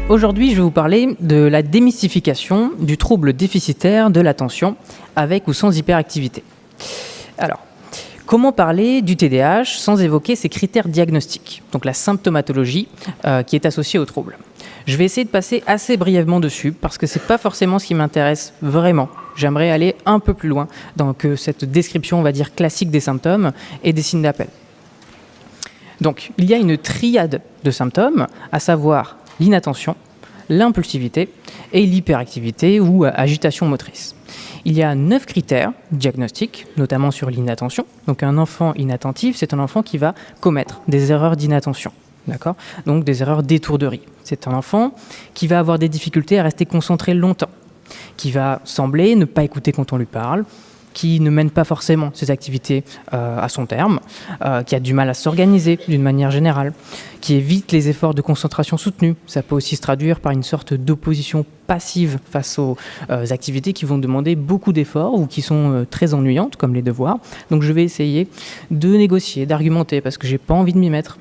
Aujourd'hui, je vais vous parler de la démystification du trouble déficitaire de l'attention avec ou sans hyperactivité. Alors, comment parler du TDAH sans évoquer ses critères diagnostiques, donc la symptomatologie qui est associée au trouble. Je vais essayer de passer assez brièvement dessus parce que ce n'est pas forcément ce qui m'intéresse vraiment. J'aimerais aller un peu plus loin dans cette description, on va dire, classique des symptômes et des signes d'appel. Donc, il y a une triade de symptômes, à savoir l'inattention, l'impulsivité et l'hyperactivité ou agitation motrice. Il y a 9 critères diagnostiques, notamment sur l'inattention. Donc un enfant inattentif, c'est un enfant qui va commettre des erreurs d'inattention. D'accord ? Donc des erreurs d'étourderie. C'est un enfant qui va avoir des difficultés à rester concentré longtemps, qui va sembler ne pas écouter quand on lui parle, qui ne mène pas forcément ses activités à son terme, qui a du mal à s'organiser d'une manière générale, qui évite les efforts de concentration soutenus. Ça peut aussi se traduire par une sorte d'opposition passive face aux activités qui vont demander beaucoup d'efforts ou qui sont très ennuyantes, comme les devoirs. Donc je vais essayer de négocier, d'argumenter, parce que j'ai pas envie de m'y mettre.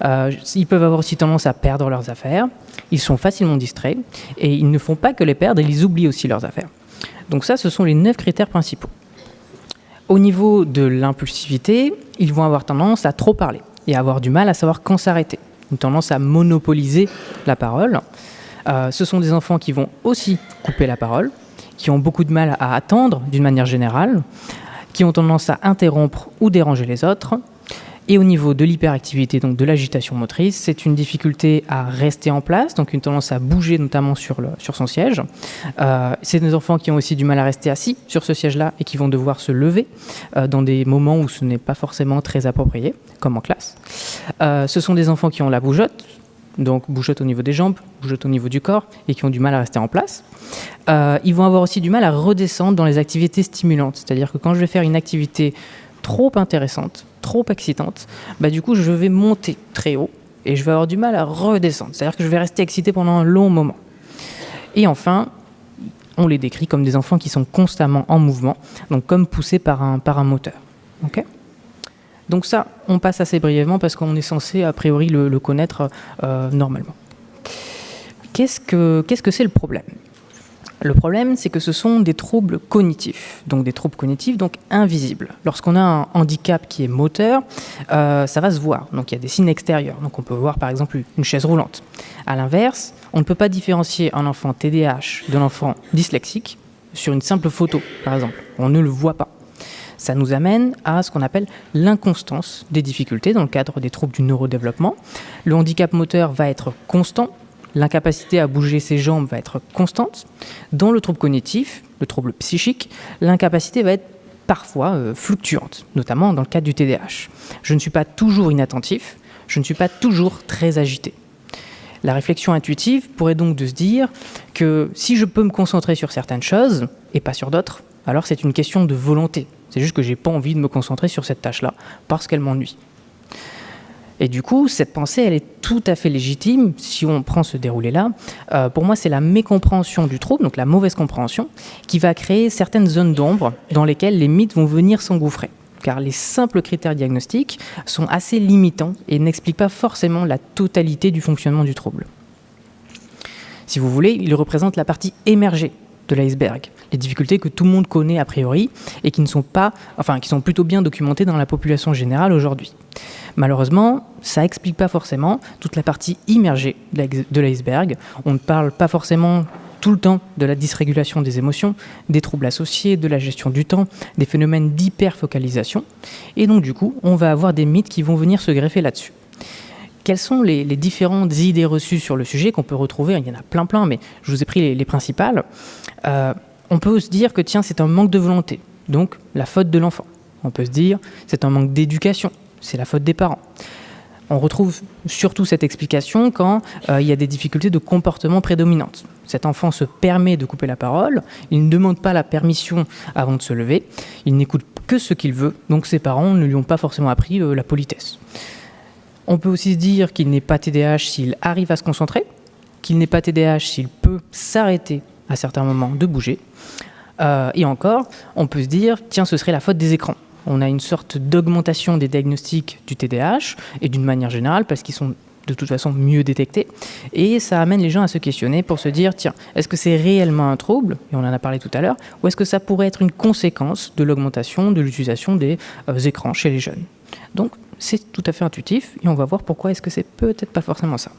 Ils peuvent avoir aussi tendance à perdre leurs affaires, ils sont facilement distraits, et ils ne font pas que les perdre, ils oublient aussi leurs affaires. Donc ça, ce sont les 9 critères principaux. Au niveau de l'impulsivité, ils vont avoir tendance à trop parler et à avoir du mal à savoir quand s'arrêter. Une tendance à monopoliser la parole. Ce sont des enfants qui vont aussi couper la parole, qui ont beaucoup de mal à attendre d'une manière générale, qui ont tendance à interrompre ou déranger les autres. Et au niveau de l'hyperactivité, donc de l'agitation motrice, c'est une difficulté à rester en place, donc une tendance à bouger notamment sur son siège. C'est des enfants qui ont aussi du mal à rester assis sur ce siège-là et qui vont devoir se lever dans des moments où ce n'est pas forcément très approprié, comme en classe. Ce sont des enfants qui ont la bougeotte, donc bougeotte au niveau des jambes, bougeotte au niveau du corps, et qui ont du mal à rester en place. Ils vont avoir aussi du mal à redescendre dans les activités stimulantes, c'est-à-dire que quand je vais faire une activité trop intéressante, trop excitante, du coup je vais monter très haut et je vais avoir du mal à redescendre, c'est-à-dire que je vais rester excité pendant un long moment. Et enfin, on les décrit comme des enfants qui sont constamment en mouvement, donc comme poussés par un moteur. Okay ? Donc ça, on passe assez brièvement parce qu'on est censé a priori le connaître normalement. Qu'est-ce que c'est le problème ? Le problème, c'est que ce sont des troubles cognitifs, donc invisibles. Lorsqu'on a un handicap qui est moteur, ça va se voir, donc il y a des signes extérieurs. Donc on peut voir par exemple une chaise roulante. À l'inverse, on ne peut pas différencier un enfant TDAH d'un enfant dyslexique sur une simple photo, par exemple. On ne le voit pas. Ça nous amène à ce qu'on appelle l'inconstance des difficultés dans le cadre des troubles du neurodéveloppement. Le handicap moteur va être constant. L'incapacité à bouger ses jambes va être constante. Dans le trouble cognitif, le trouble psychique, l'incapacité va être parfois fluctuante, notamment dans le cadre du TDAH. Je ne suis pas toujours inattentif, je ne suis pas toujours très agité. La réflexion intuitive pourrait donc de se dire que si je peux me concentrer sur certaines choses et pas sur d'autres, alors c'est une question de volonté. C'est juste que je n'ai pas envie de me concentrer sur cette tâche-là parce qu'elle m'ennuie. Et du coup, cette pensée, elle est tout à fait légitime si on prend ce déroulé-là. Pour moi, c'est la mécompréhension du trouble, donc la mauvaise compréhension, qui va créer certaines zones d'ombre dans lesquelles les mythes vont venir s'engouffrer. Car les simples critères diagnostiques sont assez limitants et n'expliquent pas forcément la totalité du fonctionnement du trouble. Si vous voulez, ils représentent la partie émergée de l'iceberg, les difficultés que tout le monde connaît a priori et qui sont plutôt bien documentées dans la population générale aujourd'hui. Malheureusement, ça n'explique pas forcément toute la partie immergée de l'iceberg. On ne parle pas forcément tout le temps de la dysrégulation des émotions, des troubles associés, de la gestion du temps, des phénomènes d'hyperfocalisation. Et donc du coup, on va avoir des mythes qui vont venir se greffer là-dessus. Quelles sont les différentes idées reçues sur le sujet qu'on peut retrouver ? Il y en a plein, mais je vous ai pris les principales. On peut se dire que c'est un manque de volonté, donc la faute de l'enfant. On peut se dire c'est un manque d'éducation, c'est la faute des parents. On retrouve surtout cette explication quand il y a des difficultés de comportement prédominantes. Cet enfant se permet de couper la parole, il ne demande pas la permission avant de se lever, il n'écoute que ce qu'il veut, donc ses parents ne lui ont pas forcément appris la politesse. On peut aussi se dire qu'il n'est pas TDAH s'il arrive à se concentrer, qu'il n'est pas TDAH s'il peut s'arrêter à certains moments de bouger. Et encore, on peut se dire, ce serait la faute des écrans. On a une sorte d'augmentation des diagnostics du TDAH et d'une manière générale parce qu'ils sont de toute façon mieux détecté, et ça amène les gens à se questionner pour se dire, tiens, est-ce que c'est réellement un trouble, et on en a parlé tout à l'heure, ou est-ce que ça pourrait être une conséquence de l'augmentation de l'utilisation des écrans chez les jeunes. Donc c'est tout à fait intuitif, et on va voir pourquoi est-ce que c'est peut-être pas forcément ça.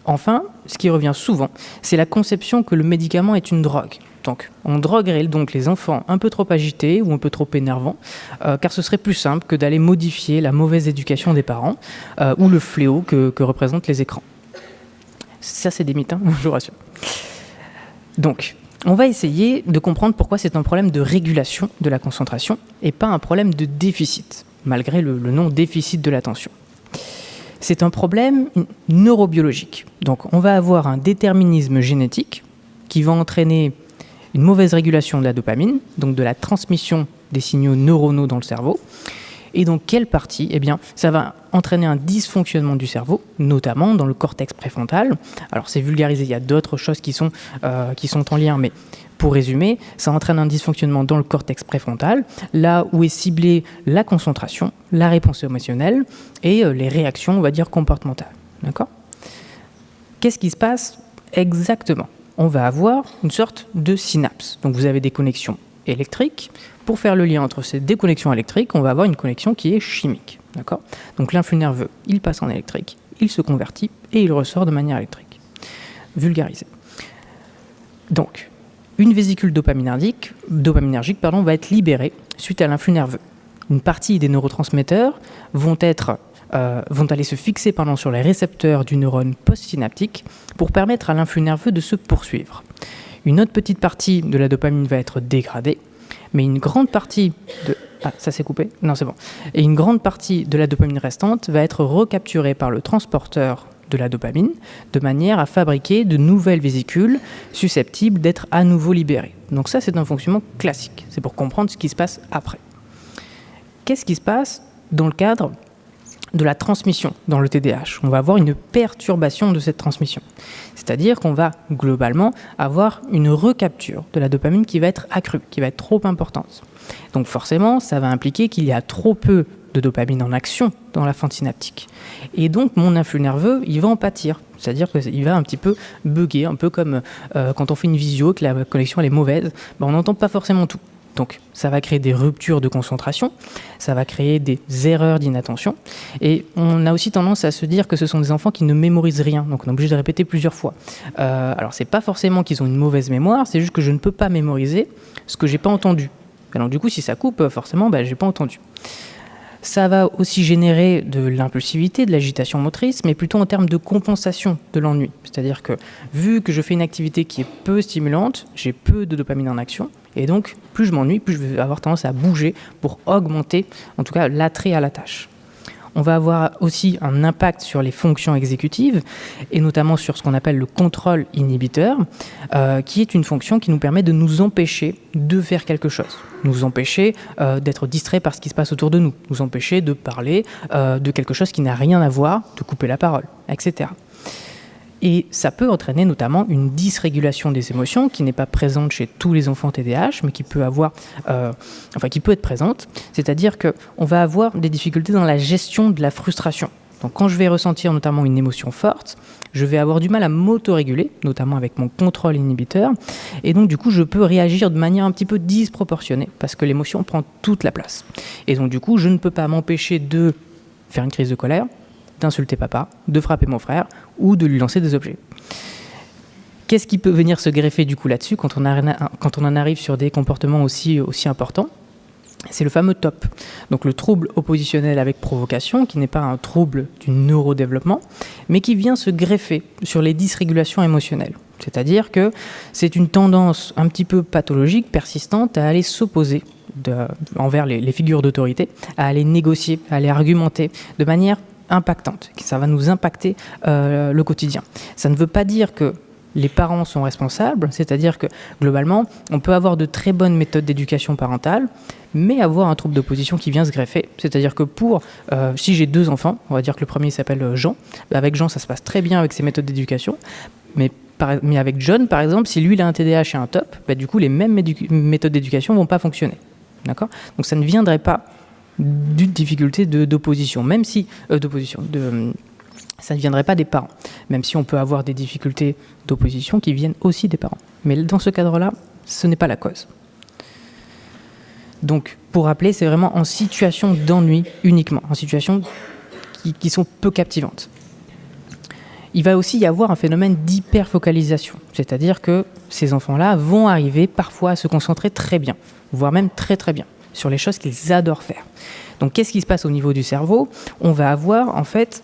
Enfin, ce qui revient souvent, c'est la conception que le médicament est une drogue. Donc, on droguerait donc les enfants un peu trop agités ou un peu trop énervants, car ce serait plus simple que d'aller modifier la mauvaise éducation des parents ou le fléau que représentent les écrans. Ça, c'est des mythes, hein, je vous rassure. Donc, on va essayer de comprendre pourquoi c'est un problème de régulation de la concentration et pas un problème de déficit, malgré le nom déficit de l'attention. C'est un problème neurobiologique. Donc, on va avoir un déterminisme génétique qui va entraîner une mauvaise régulation de la dopamine, donc de la transmission des signaux neuronaux dans le cerveau. Et donc, quelle partie ? Eh bien, ça va entraîner un dysfonctionnement du cerveau, notamment dans le cortex préfrontal. Alors, c'est vulgarisé, il y a d'autres choses qui sont en lien, mais pour résumer, ça entraîne un dysfonctionnement dans le cortex préfrontal, là où est ciblée la concentration, la réponse émotionnelle et les réactions, on va dire, comportementales. D'accord ? Qu'est-ce qui se passe exactement ? On va avoir une sorte de synapse. Donc, vous avez des connexions électriques. Pour faire le lien entre ces deux connexions électriques, on va avoir une connexion qui est chimique. D'accord ? Donc, l'influx nerveux, il passe en électrique, il se convertit et il ressort de manière électrique. Vulgarisé. Donc, une vésicule dopaminergique va être libérée suite à l'influx nerveux. Une partie des neurotransmetteurs vont aller se fixer sur les récepteurs du neurone postsynaptique pour permettre à l'influx nerveux de se poursuivre. Une autre petite partie de la dopamine va être dégradée, mais une grande partie de... Ah, ça s'est coupé ? Non, c'est bon. Et une grande partie de la dopamine restante va être recapturée par le transporteur de la dopamine, de manière à fabriquer de nouvelles vésicules susceptibles d'être à nouveau libérées. Donc ça, c'est un fonctionnement classique. C'est pour comprendre ce qui se passe après. Qu'est-ce qui se passe dans le cadre de la transmission dans le TDAH ? On va avoir une perturbation de cette transmission. C'est-à-dire qu'on va globalement avoir une recapture de la dopamine qui va être accrue, qui va être trop importante. Donc forcément, ça va impliquer qu'il y a trop peu de dopamine en action dans la fente synaptique. Et donc, mon influx nerveux, il va en pâtir. C'est-à-dire qu'il va un petit peu bugger, un peu comme quand on fait une visio, que la connexion elle est mauvaise, on n'entend pas forcément tout. Donc, ça va créer des ruptures de concentration, ça va créer des erreurs d'inattention. Et on a aussi tendance à se dire que ce sont des enfants qui ne mémorisent rien. Donc, on est obligé de répéter plusieurs fois. Alors, c'est pas forcément qu'ils ont une mauvaise mémoire, c'est juste que je ne peux pas mémoriser ce que j'ai pas entendu. Alors, du coup, si ça coupe, forcément, j'ai pas entendu. Ça va aussi générer de l'impulsivité, de l'agitation motrice, mais plutôt en termes de compensation de l'ennui. C'est-à-dire que, vu que je fais une activité qui est peu stimulante, j'ai peu de dopamine en action, et donc, plus je m'ennuie, plus je vais avoir tendance à bouger pour augmenter, en tout cas, l'attrait à la tâche. On va avoir aussi un impact sur les fonctions exécutives, et notamment sur ce qu'on appelle le contrôle inhibiteur, qui est une fonction qui nous permet de nous empêcher de faire quelque chose, nous empêcher d'être distraits par ce qui se passe autour de nous, nous empêcher de parler de quelque chose qui n'a rien à voir, de couper la parole, etc. Et ça peut entraîner notamment une dysrégulation des émotions qui n'est pas présente chez tous les enfants TDAH, mais qui peut être présente. C'est-à-dire qu'on va avoir des difficultés dans la gestion de la frustration. Donc quand je vais ressentir notamment une émotion forte, je vais avoir du mal à m'autoréguler, notamment avec mon contrôle inhibiteur. Et donc du coup, je peux réagir de manière un petit peu disproportionnée parce que l'émotion prend toute la place. Et donc du coup, je ne peux pas m'empêcher de faire une crise de colère, d'insulter papa, de frapper mon frère ou de lui lancer des objets. Qu'est-ce qui peut venir se greffer du coup là-dessus quand on en arrive sur des comportements aussi importants ? C'est le fameux TOP, donc le trouble oppositionnel avec provocation, qui n'est pas un trouble du neurodéveloppement, mais qui vient se greffer sur les dysrégulations émotionnelles. C'est-à-dire que c'est une tendance un petit peu pathologique, persistante, à aller s'opposer envers les figures d'autorité, à aller négocier, à aller argumenter de manière impactante. Ça va nous impacter le quotidien. Ça ne veut pas dire que les parents sont responsables, c'est-à-dire que globalement, on peut avoir de très bonnes méthodes d'éducation parentale, mais avoir un trouble d'opposition qui vient se greffer. C'est-à-dire que si j'ai 2 enfants, on va dire que le premier s'appelle Jean, avec Jean ça se passe très bien avec ses méthodes d'éducation, mais avec John par exemple, si lui il a un TDAH et un TOP, du coup les mêmes méthodes d'éducation ne vont pas fonctionner. D'accord ? Donc ça ne viendrait pas d'une difficulté d'opposition, même si Ça ne viendrait pas des parents, même si on peut avoir des difficultés d'opposition qui viennent aussi des parents. Mais dans ce cadre-là, ce n'est pas la cause. Donc, pour rappeler, c'est vraiment en situation d'ennui uniquement, en situation qui sont peu captivantes. Il va aussi y avoir un phénomène d'hyperfocalisation, c'est-à-dire que ces enfants-là vont arriver parfois à se concentrer très bien, voire même très très bien, sur les choses qu'ils adorent faire. Donc qu'est-ce qui se passe au niveau du cerveau ? On va avoir en fait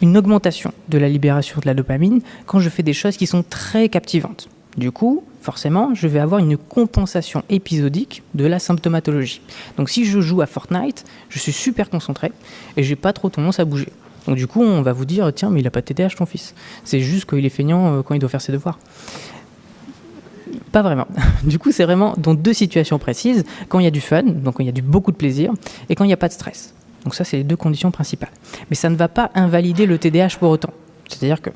une augmentation de la libération de la dopamine quand je fais des choses qui sont très captivantes. Du coup, forcément, je vais avoir une compensation épisodique de la symptomatologie. Donc si je joue à Fortnite, je suis super concentré et j'ai pas trop tendance à bouger. Donc du coup, on va vous dire, tiens, mais il n'a pas de TDAH ton fils. C'est juste qu'il est feignant quand il doit faire ses devoirs. Pas vraiment. Du coup, c'est vraiment dans deux situations précises, quand il y a du fun, donc quand il y a beaucoup de plaisir, et quand il n'y a pas de stress. Donc ça, c'est les deux conditions principales. Mais ça ne va pas invalider le TDAH pour autant. C'est-à-dire que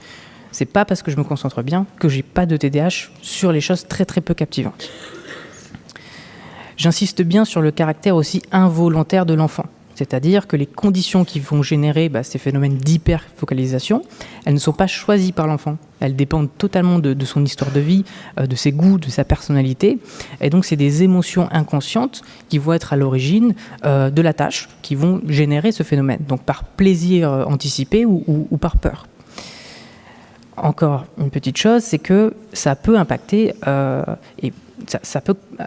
c'est pas parce que je me concentre bien que j'ai pas de TDAH sur les choses très très peu captivantes. J'insiste bien sur le caractère aussi involontaire de l'enfant. C'est-à-dire que les conditions qui vont générer ces phénomènes d'hyperfocalisation, elles ne sont pas choisies par l'enfant. Elles dépendent totalement de son histoire de vie, de ses goûts, de sa personnalité. Et donc, c'est des émotions inconscientes qui vont être à l'origine de la tâche, qui vont générer ce phénomène. Donc, par plaisir anticipé ou par peur. Encore une petite chose, c'est que ça peut impacter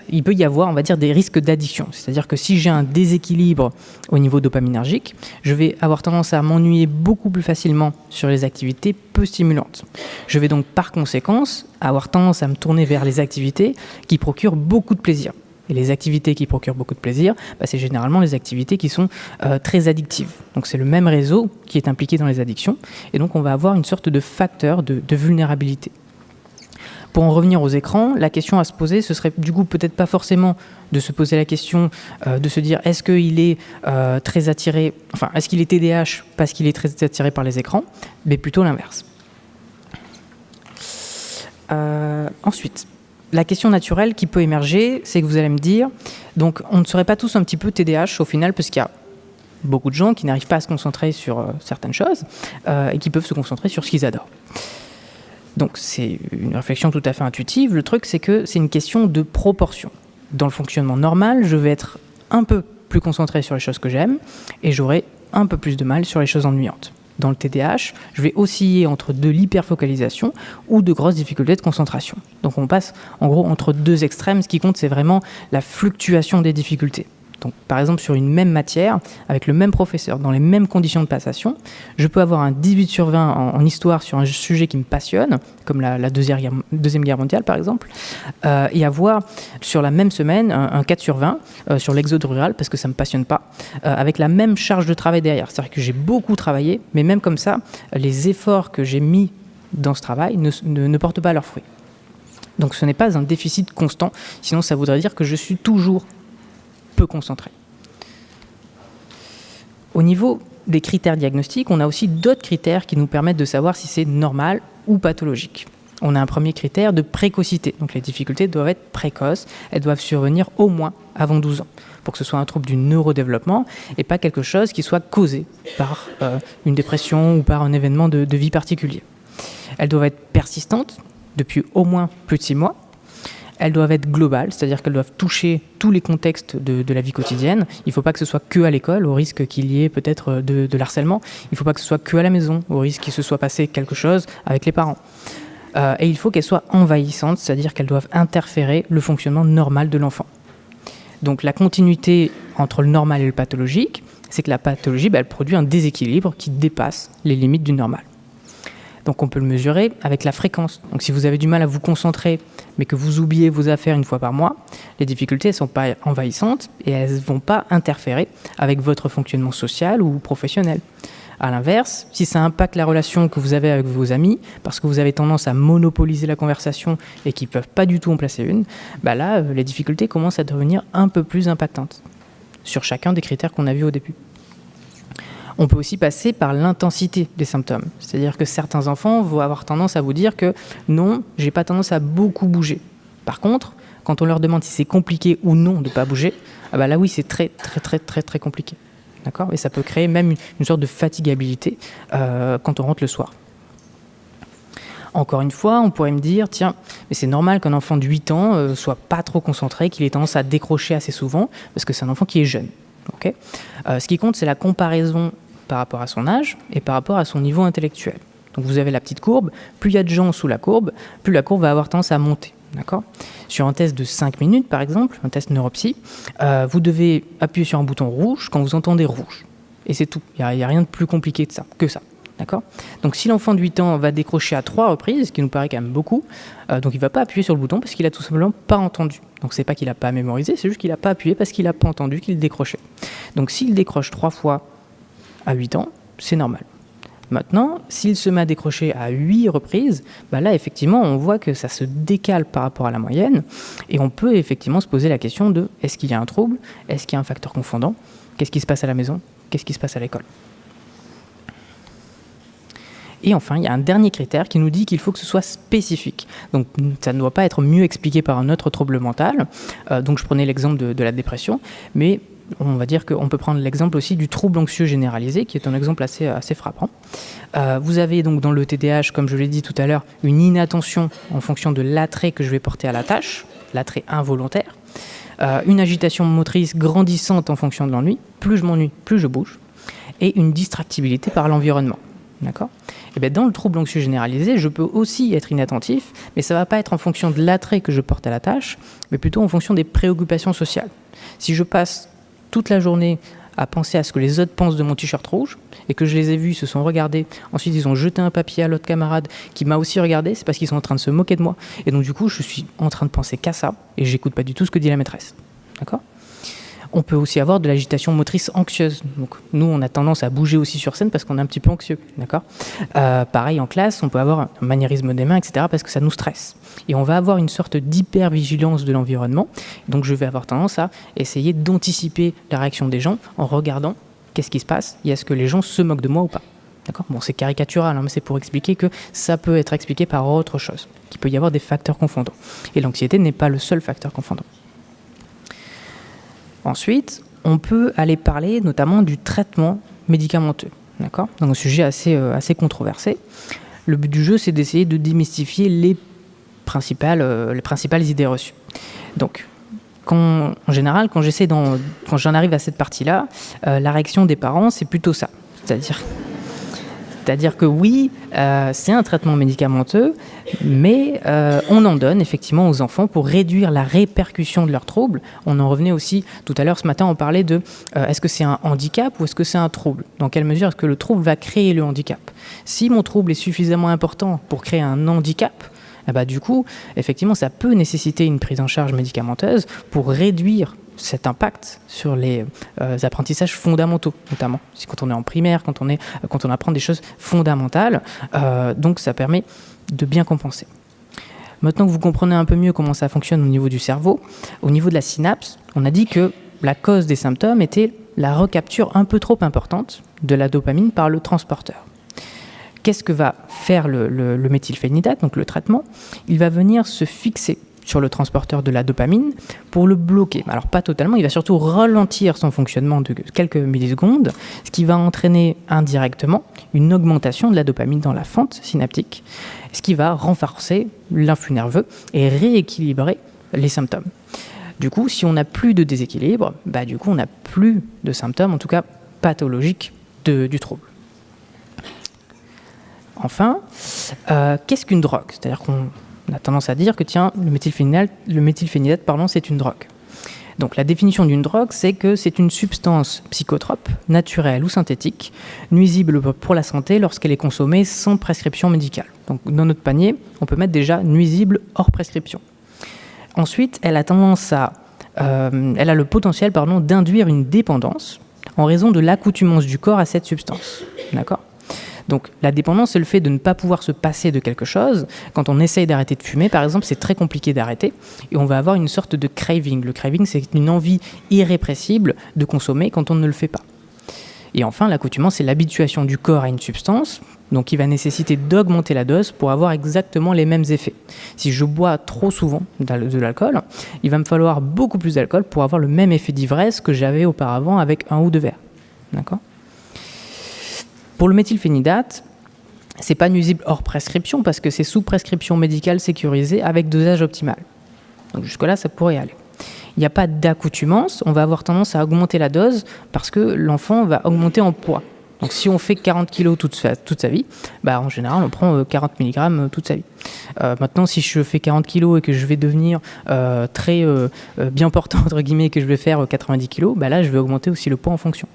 il peut y avoir, on va dire, des risques d'addiction. C'est-à-dire que si j'ai un déséquilibre au niveau dopaminergique, je vais avoir tendance à m'ennuyer beaucoup plus facilement sur les activités peu stimulantes. Je vais donc par conséquence avoir tendance à me tourner vers les activités qui procurent beaucoup de plaisir. Et les activités qui procurent beaucoup de plaisir, c'est généralement les activités qui sont très addictives. Donc c'est le même réseau qui est impliqué dans les addictions. Et donc on va avoir une sorte de facteur de vulnérabilité. Pour en revenir aux écrans, la question à se poser, ce serait du coup peut-être pas forcément de se poser la question de se dire est-ce qu'il est très attiré, enfin est-ce qu'il est TDAH parce qu'il est très attiré par les écrans, mais plutôt l'inverse. Ensuite, la question naturelle qui peut émerger, c'est que vous allez me dire, donc on ne serait pas tous un petit peu TDAH au final parce qu'il y a beaucoup de gens qui n'arrivent pas à se concentrer sur certaines choses et qui peuvent se concentrer sur ce qu'ils adorent. Donc c'est une réflexion tout à fait intuitive. Le truc, c'est que c'est une question de proportion. Dans le fonctionnement normal, je vais être un peu plus concentré sur les choses que j'aime et j'aurai un peu plus de mal sur les choses ennuyantes. Dans le TDAH, je vais osciller entre de l'hyperfocalisation ou de grosses difficultés de concentration. Donc on passe en gros entre deux extrêmes. Ce qui compte, c'est vraiment la fluctuation des difficultés. Donc, par exemple, sur une même matière, avec le même professeur, dans les mêmes conditions de passation, je peux avoir un 18 sur 20 en histoire sur un sujet qui me passionne, comme la Deuxième Guerre mondiale, par exemple, et avoir sur la même semaine un 4 sur 20 sur l'exode rural, parce que ça ne me passionne pas, avec la même charge de travail derrière. C'est-à-dire que j'ai beaucoup travaillé, mais même comme ça, les efforts que j'ai mis dans ce travail ne portent pas leurs fruits. Donc ce n'est pas un déficit constant, sinon ça voudrait dire que je suis toujours peu concentré. Au niveau des critères diagnostiques, on a aussi d'autres critères qui nous permettent de savoir si c'est normal ou pathologique. On a un premier critère de précocité. Donc les difficultés doivent être précoces, elles doivent survenir au moins avant 12 ans, pour que ce soit un trouble du neurodéveloppement et pas quelque chose qui soit causé par une dépression ou par un événement de vie particulier. Elles doivent être persistantes depuis au moins plus de 6 mois. Elles doivent être globales, c'est-à-dire qu'elles doivent toucher tous les contextes de la vie quotidienne. Il ne faut pas que ce soit que à l'école, au risque qu'il y ait peut-être de l'harcèlement. Il ne faut pas que ce soit que à la maison, au risque qu'il se soit passé quelque chose avec les parents. Et il faut qu'elles soient envahissantes, c'est-à-dire qu'elles doivent interférer le fonctionnement normal de l'enfant. Donc la continuité entre le normal et le pathologique, c'est que la pathologie, elle produit un déséquilibre qui dépasse les limites du normal. Donc on peut le mesurer avec la fréquence. Donc si vous avez du mal à vous concentrer, mais que vous oubliez vos affaires une fois par mois, les difficultés ne sont pas envahissantes et elles ne vont pas interférer avec votre fonctionnement social ou professionnel. À l'inverse, si ça impacte la relation que vous avez avec vos amis, parce que vous avez tendance à monopoliser la conversation et qu'ils ne peuvent pas du tout en placer une, là, les difficultés commencent à devenir un peu plus impactantes sur chacun des critères qu'on a vus au début. On peut aussi passer par l'intensité des symptômes. C'est-à-dire que certains enfants vont avoir tendance à vous dire que non, j'ai pas tendance à beaucoup bouger. Par contre, quand on leur demande si c'est compliqué ou non de ne pas bouger, là oui, c'est très, très, très, très, très compliqué. d'accord ? Et ça peut créer même une sorte de fatigabilité quand on rentre le soir. Encore une fois, on pourrait me dire, tiens, mais c'est normal qu'un enfant de 8 ans soit pas trop concentré, qu'il ait tendance à décrocher assez souvent, parce que c'est un enfant qui est jeune. Okay ? Ce qui compte, c'est la comparaison par rapport à son âge et par rapport à son niveau intellectuel. Donc vous avez la petite courbe, plus il y a de gens sous la courbe, plus la courbe va avoir tendance à monter. D'accord ? Sur un test de 5 minutes, par exemple, un test neuropsy, vous devez appuyer sur un bouton rouge quand vous entendez rouge. Et c'est tout. Il n'y a rien de plus compliqué que ça. D'accord ? Donc si l'enfant de 8 ans va décrocher à 3 reprises, ce qui nous paraît quand même beaucoup, donc il ne va pas appuyer sur le bouton parce qu'il n'a tout simplement pas entendu. Donc c'est pas qu'il n'a pas mémorisé, c'est juste qu'il n'a pas appuyé parce qu'il n'a pas entendu qu'il décrochait. Donc s'il décroche 3 fois à 8 ans, c'est normal. Maintenant, s'il se met à décrocher à 8 reprises, là effectivement on voit que ça se décale par rapport à la moyenne et on peut effectivement se poser la question de est-ce qu'il y a un trouble ? Est-ce qu'il y a un facteur confondant ? Qu'est-ce qui se passe à la maison ? Qu'est-ce qui se passe à l'école ? Et enfin, il y a un dernier critère qui nous dit qu'il faut que ce soit spécifique. Donc, ça ne doit pas être mieux expliqué par un autre trouble mental. Donc, je prenais l'exemple de la dépression, mais on va dire qu'on peut prendre l'exemple aussi du trouble anxieux généralisé, qui est un exemple assez frappant. Vous avez donc dans le TDAH, comme je l'ai dit tout à l'heure, une inattention en fonction de l'attrait que je vais porter à la tâche, l'attrait involontaire, une agitation motrice grandissante en fonction de l'ennui, plus je m'ennuie, plus je bouge, et une distractibilité par l'environnement. D'accord ? Et bien dans le trouble anxieux généralisé, je peux aussi être inattentif, mais ça ne va pas être en fonction de l'attrait que je porte à la tâche, mais plutôt en fonction des préoccupations sociales. Si je passe toute la journée à penser à ce que les autres pensent de mon t-shirt rouge, et que je les ai vus, ils se sont regardés, ensuite ils ont jeté un papier à l'autre camarade qui m'a aussi regardé, c'est parce qu'ils sont en train de se moquer de moi. Et donc du coup, je suis en train de penser qu'à ça, et j'écoute pas du tout ce que dit la maîtresse. D'accord ? On peut aussi avoir de l'agitation motrice anxieuse. Donc, nous, on a tendance à bouger aussi sur scène parce qu'on est un petit peu anxieux. D'accord ? Pareil, en classe, on peut avoir un maniérisme des mains, etc. parce que ça nous stresse. Et on va avoir une sorte d'hypervigilance de l'environnement. Donc, je vais avoir tendance à essayer d'anticiper la réaction des gens en regardant qu'est-ce qui se passe et est-ce que les gens se moquent de moi ou pas. D'accord ? Bon, c'est caricatural, mais c'est pour expliquer que ça peut être expliqué par autre chose, qu'il peut y avoir des facteurs confondants. Et l'anxiété n'est pas le seul facteur confondant. Ensuite, on peut aller parler notamment du traitement médicamenteux. D'accord ? Donc, un sujet assez controversé. Le but du jeu, c'est d'essayer de démystifier les principales idées reçues. Donc, en général, quand j'en arrive à cette partie-là, la réaction des parents, c'est plutôt ça. C'est-à-dire que oui, c'est un traitement médicamenteux, mais on en donne effectivement aux enfants pour réduire la répercussion de leurs troubles. On en revenait aussi tout à l'heure, ce matin, on parlait de est-ce que c'est un handicap ou est-ce que c'est un trouble ? Dans quelle mesure est-ce que le trouble va créer le handicap ? Si mon trouble est suffisamment important pour créer un handicap, du coup, effectivement, ça peut nécessiter une prise en charge médicamenteuse pour réduire cet impact sur les apprentissages fondamentaux, notamment. C'est quand on est en primaire, quand on apprend des choses fondamentales, donc ça permet de bien compenser. Maintenant que vous comprenez un peu mieux comment ça fonctionne au niveau du cerveau, au niveau de la synapse, on a dit que la cause des symptômes était la recapture un peu trop importante de la dopamine par le transporteur. Qu'est-ce que va faire le méthylphénidate, donc le traitement ? Il va venir se fixer sur le transporteur de la dopamine pour le bloquer. Alors pas totalement, il va surtout ralentir son fonctionnement de quelques millisecondes, ce qui va entraîner indirectement une augmentation de la dopamine dans la fente synaptique, ce qui va renforcer l'influx nerveux et rééquilibrer les symptômes. Du coup, si on n'a plus de déséquilibre, du coup on n'a plus de symptômes, en tout cas pathologiques du trouble. Enfin, qu'est-ce qu'une drogue ? C'est-à-dire qu'on a tendance à dire que le méthylphénidate, c'est une drogue. Donc la définition d'une drogue, c'est que c'est une substance psychotrope, naturelle ou synthétique, nuisible pour la santé lorsqu'elle est consommée sans prescription médicale. Donc dans notre panier, on peut mettre déjà nuisible hors prescription. Ensuite, elle a le potentiel d'induire une dépendance en raison de l'accoutumance du corps à cette substance. D'accord ? Donc la dépendance, c'est le fait de ne pas pouvoir se passer de quelque chose. Quand on essaye d'arrêter de fumer, par exemple, c'est très compliqué d'arrêter et on va avoir une sorte de craving. Le craving, c'est une envie irrépressible de consommer quand on ne le fait pas. Et enfin, l'accoutumance, c'est l'habituation du corps à une substance, donc qui va nécessiter d'augmenter la dose pour avoir exactement les mêmes effets. Si je bois trop souvent de l'alcool, il va me falloir beaucoup plus d'alcool pour avoir le même effet d'ivresse que j'avais auparavant avec un ou deux verres. D'accord ? Pour le méthylphénidate, c'est pas nuisible hors prescription parce que c'est sous prescription médicale sécurisée avec dosage optimal. Donc jusque-là, ça pourrait aller. Il n'y a pas d'accoutumance, on va avoir tendance à augmenter la dose parce que l'enfant va augmenter en poids. Donc si on fait 40 kg toute sa vie, en général on prend 40 mg toute sa vie. Maintenant si je fais 40 kg et que je vais devenir très bien portant entre guillemets et que je vais faire 90 kg, là je vais augmenter aussi le poids en fonction.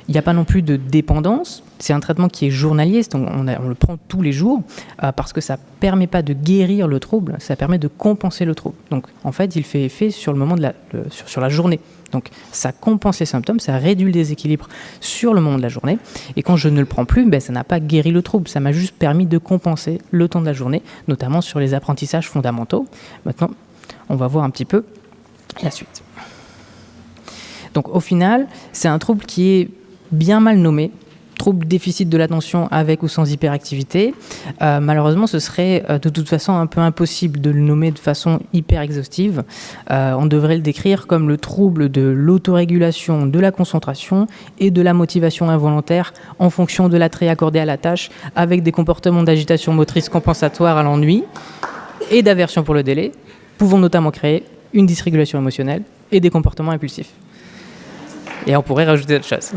Il n'y a pas non plus de dépendance, c'est un traitement qui est journalier, donc on le prend tous les jours parce que ça ne permet pas de guérir le trouble, ça permet de compenser le trouble. Donc en fait il fait effet sur le moment sur la journée. Donc ça compense les symptômes, ça réduit le déséquilibre sur le moment de la journée. Et quand je ne le prends plus, ça n'a pas guéri le trouble, ça m'a juste permis de compenser le temps de la journée, notamment sur les apprentissages fondamentaux. Maintenant, on va voir un petit peu la suite. Donc au final, c'est un trouble qui est bien mal nommé, trouble déficit de l'attention avec ou sans hyperactivité. Malheureusement, ce serait de toute façon un peu impossible de le nommer de façon hyper exhaustive. On devrait le décrire comme le trouble de l'autorégulation, de la concentration et de la motivation involontaire en fonction de l'attrait accordé à la tâche, avec des comportements d'agitation motrice compensatoire à l'ennui et d'aversion pour le délai, pouvant notamment créer une dysrégulation émotionnelle et des comportements impulsifs. Et on pourrait rajouter d'autres choses.